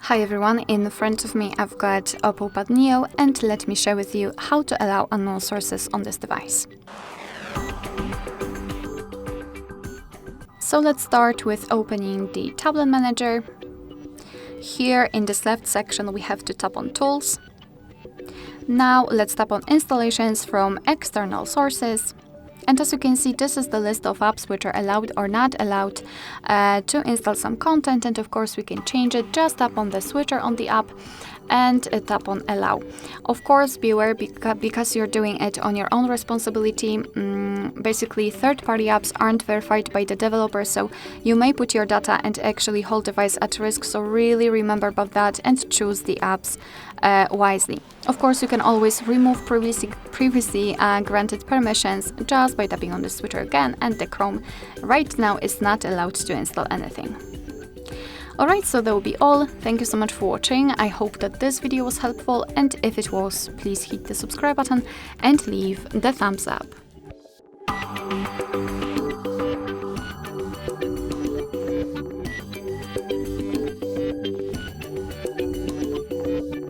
Hi everyone, in front of me I've got OPPO Pad Neo, and let me share with you how to allow unknown sources on this device. So let's start with opening the tablet manager. Here in this left section we have to tap on Tools. Now let's tap on Installations from External Sources. And as you can see, this is the list of apps which are allowed or not allowed to install some content, and of course we can change it. Just tap on the switcher on the app and tap on Allow. Of course, beware because you're doing it on your own responsibility. Basically, third-party apps aren't verified by the developer, so you may put your data and actually whole device at risk. So really remember about that and choose the apps wisely. Of course, you can always remove previously granted permissions just by tapping on the switcher again, and the Chrome right now is not allowed to install anything. Alright, so that will be all. Thank you so much for watching. I hope that this video was helpful, and if it was, please hit the subscribe button and leave the thumbs up.